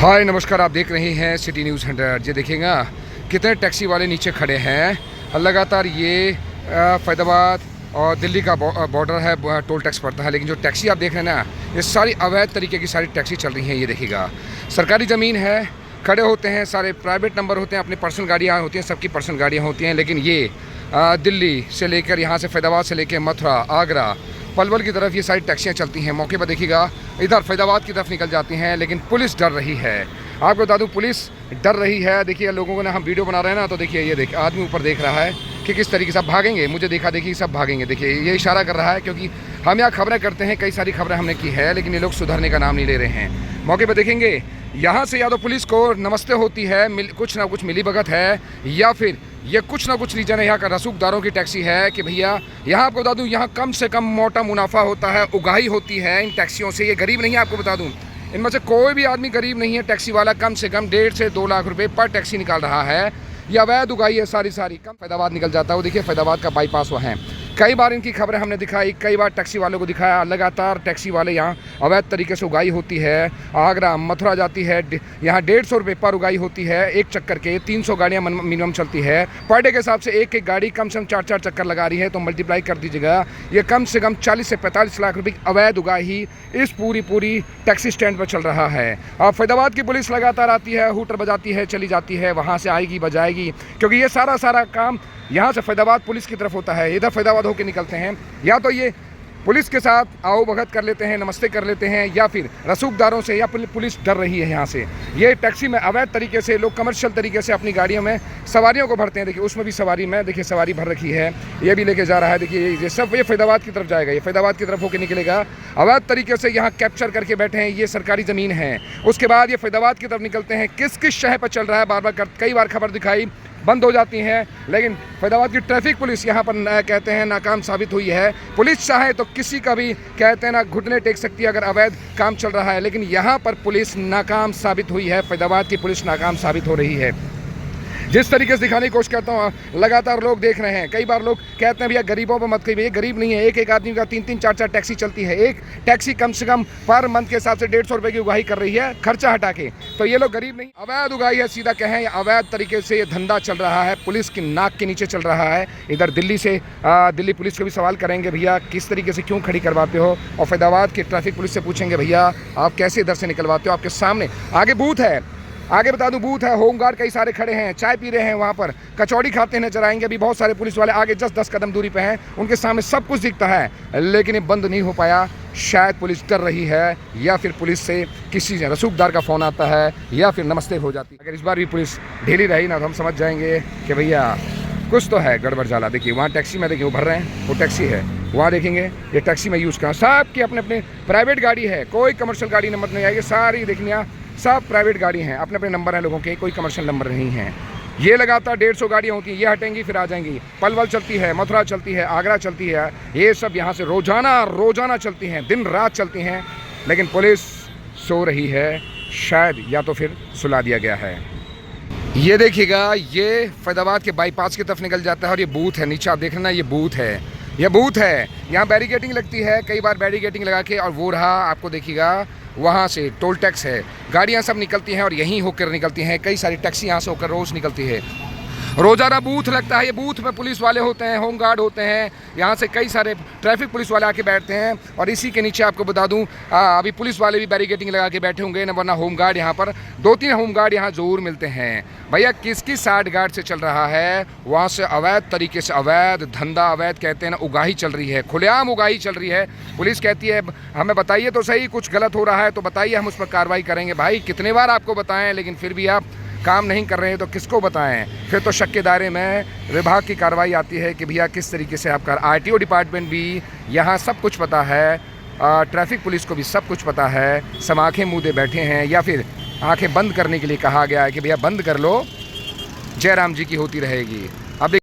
हाय नमस्कार, आप देख रहे हैं सिटी न्यूज़ 100। ये देखिएगा कितने टैक्सी वाले नीचे खड़े हैं। लगातार ये फैज़ाबाद और दिल्ली का बॉर्डर है, टोल टैक्स पड़ता है। लेकिन जो टैक्सी आप देख रहे हैं ना, ये सारी अवैध तरीके की सारी टैक्सी चल रही हैं। ये देखिएगा सरकारी ज़मीन है, खड़े होते हैं, सारे प्राइवेट नंबर होते हैं, अपनी पर्सनल गाड़ियाँ होती हैं, सबकी पर्सनल गाड़ियाँ होती हैं। लेकिन ये दिल्ली से लेकर यहाँ से फैज़ाबाद से लेकर मथुरा, आगरा, पलवल की तरफ ये सारी टैक्सियाँ चलती हैं। मौके पर देखिएगा इधर फैज़ाबाद की तरफ निकल जाती हैं, लेकिन पुलिस डर रही है। आपको बता दूं, पुलिस डर रही है। देखिए लोगों को ना, हम वीडियो बना रहे हैं ना, तो देखिए ये देखिए आदमी ऊपर देख रहा है कि किस तरीके से आप भागेंगे, मुझे देखा देखी सब भागेंगे। देखिए ये इशारा कर रहा है, क्योंकि हम यहाँ खबरें करते हैं, कई सारी खबरें हमने की है, लेकिन ये लोग सुधरने का नाम नहीं ले रहे हैं। मौके पर देखेंगे यहाँ से या तो पुलिस को नमस्ते होती है, कुछ ना कुछ मिली भगत है, या फिर ये कुछ ना कुछ रीजन है। यहाँ का रसूखदारों की टैक्सी है कि भैया यहाँ आपको बता दूँ, यहाँ कम से कम मोटा मुनाफा होता है, उगाही होती है इन टैक्सियों से। ये गरीब नहीं है, आपको बता दूँ, इनमें से कोई भी आदमी गरीब नहीं है। टैक्सी वाला कम से कम 1.5 से 2 लाख रुपए पर टैक्सी निकाल रहा है। ये अवैध उगाही है सारी कम फैज़ाबाद निकल जाता है। वो देखिए फैज़ाबाद का बाईपास वहाँ है। कई बार इनकी खबरें हमने दिखाई, कई बार टैक्सी वालों को दिखाया। लगातार टैक्सी वाले यहाँ अवैध तरीके से उगाही होती है। आगरा मथुरा जाती है, यहाँ 150 रुपये पर उगाही होती है एक चक्कर के। 300 गाड़ियाँ मिनिमम चलती है पर डे के हिसाब से। एक गाड़ी कम से कम 4 चक्कर लगा रही है, तो मल्टीप्लाई कर दीजिएगा। ये कम से कम 40 से 45 लाख रुपये की अवैध उगाही इस पूरी टैक्सी स्टैंड पर चल रहा है। अब फैज़ाबाद की पुलिस लगातार आती है, हूटर बजाती है, चली जाती है, वहाँ से आएगी बजाएगी, क्योंकि ये सारा काम यहाँ से फैज़ाबाद पुलिस की तरफ होता है। इधर फैज़ाबाद होकर निकलते हैं, या तो ये पुलिस के साथ आओ भगत कर लेते हैं, नमस्ते कर लेते हैं, या फिर रसूखदारों से, या पुलिस डर रही है यहाँ से। ये टैक्सी में अवैध तरीके से लोग कमर्शियल तरीके से अपनी गाड़ियों में सवारियों को भरते हैं। देखिए उसमें भी सवारी में, देखिए सवारी भर रखी है, ये भी लेके जा रहा है। देखिए ये सब ये फैज़ाबाद की तरफ जाएगा, ये फैज़ाबाद की तरफ होकर निकलेगा। अवैध तरीके से यहाँ कैप्चर करके बैठे हैं, ये सरकारी ज़मीन है। उसके बाद ये फैज़ाबाद की तरफ निकलते हैं। किस शहर पर चल रहा है, बार बार कई बार खबर दिखाई, बंद हो जाती हैं। लेकिन फैज़ाबाद की ट्रैफिक पुलिस यहाँ पर कहते हैं नाकाम साबित हुई है। पुलिस चाहे तो किसी का भी कहते हैं ना घुटने टेक सकती है अगर अवैध काम चल रहा है, लेकिन यहाँ पर पुलिस नाकाम साबित हुई है। फैज़ाबाद की पुलिस नाकाम साबित हो रही है। जिस तरीके से दिखाने की कोशिश करता हूँ, लगातार लोग देख रहे हैं। कई बार लोग कहते हैं भैया गरीबों पर मत कहिए, भैया गरीब नहीं है। एक आदमी का 3-3, 4-4 टैक्सी चलती है। एक टैक्सी कम से कम पर मंथ के हिसाब से 150 रुपये की उगाही कर रही है, खर्चा हटा के। तो ये लोग गरीब नहीं, अवैध उगाही है, सीधा कहें अवैध तरीके से ये धंधा चल रहा है, पुलिस की नाक के नीचे चल रहा है। इधर दिल्ली से दिल्ली पुलिस को भी सवाल करेंगे, भैया किस तरीके से क्यों खड़ी करवाते हो, और फैज़ाबाद की ट्रैफिक पुलिस से पूछेंगे, भैया आप कैसे इधर से निकलवाते हो। आपके सामने आगे बूथ है, आगे बता दूं बूथ है, होमगार्ड कई सारे खड़े हैं, चाय पी रहे हैं, वहाँ पर कचौड़ी खाते नजर आएंगे। अभी बहुत सारे पुलिस वाले आगे 10 कदम दूरी पे हैं, उनके सामने सब कुछ दिखता है, लेकिन ये बंद नहीं हो पाया। शायद पुलिस डर रही है, या फिर पुलिस से किसी रसूखदार का फ़ोन आता है, या फिर नमस्ते हो जाती है। अगर इस बार भी पुलिस ढीली रही ना, तो हम समझ जाएंगे कि भैया कुछ तो है गड़बड़ जाला। देखिए वहाँ टैक्सी में देखिए वो भर रहे हैं, वो टैक्सी है। वहाँ देखेंगे ये टैक्सी में यूज़ करा, सब की अपने अपने प्राइवेट गाड़ी है, कोई कमर्शियल गाड़ी नंबर नहीं आएगी। सारी देखनिया सब प्राइवेट गाड़ी हैं, अपने अपने नंबर हैं लोगों के, कोई कमर्शियल नंबर नहीं है। ये लगातार 150 गाड़ियाँ होती हैं, ये हटेंगी फिर आ जाएंगी। पलवल चलती है, मथुरा चलती है, आगरा चलती है, ये सब यहाँ से रोज़ाना चलती हैं, दिन रात चलती हैं। लेकिन पुलिस सो रही है, शायद या तो फिर सुला दिया गया है। ये देखिएगा ये फैज़ाबाद के बाईपास की तरफ निकल जाता है, और ये बूथ है। नीचे आप देख रहे ना, ये बूथ है, ये बूथ है। यहाँ बैरिकेडिंग लगती है, कई बार बैरिकेडिंग लगा के, और वो रहा आपको देखिएगा वहाँ से टोल टैक्स है। गाड़ियाँ सब निकलती हैं और यहीं होकर निकलती हैं। कई सारी टैक्सी यहाँ से होकर रोज़ निकलती है। रोज़ाना बूथ लगता है, ये बूथ में पुलिस वाले होते हैं, होमगार्ड होते हैं, यहाँ से कई सारे ट्रैफिक पुलिस वाले आके बैठते हैं। और इसी के नीचे आपको बता दूँ, अभी पुलिस वाले भी बैरिकेडिंग लगा के बैठे होंगे न, वरना होमगार्ड यहाँ पर 2-3 होमगार्ड यहाँ ज़रूर मिलते हैं। भैया किसकी साठ गार्ड से चल रहा है, वहाँ से अवैध तरीके से अवैध धंधा, अवैध कहते हैं ना, उगाही चल रही है, खुलेआम उगाही चल रही है। पुलिस कहती है हमें बताइए तो सही, कुछ गलत हो रहा है तो बताइए, हम उस पर कार्रवाई करेंगे। भाई कितने बार आपको बताएं, लेकिन फिर भी आप काम नहीं कर रहे हैं, तो किसको बताएं। फिर तो शक के दायरे में विभाग की कार्रवाई आती है कि भैया किस तरीके से आपका आरटीओ डिपार्टमेंट भी यहाँ सब कुछ पता है, ट्रैफिक पुलिस को भी सब कुछ पता है। सब आँखें मूंदे बैठे हैं, या फिर आंखें बंद करने के लिए कहा गया है कि भैया बंद कर लो, जयराम जी की होती रहेगी।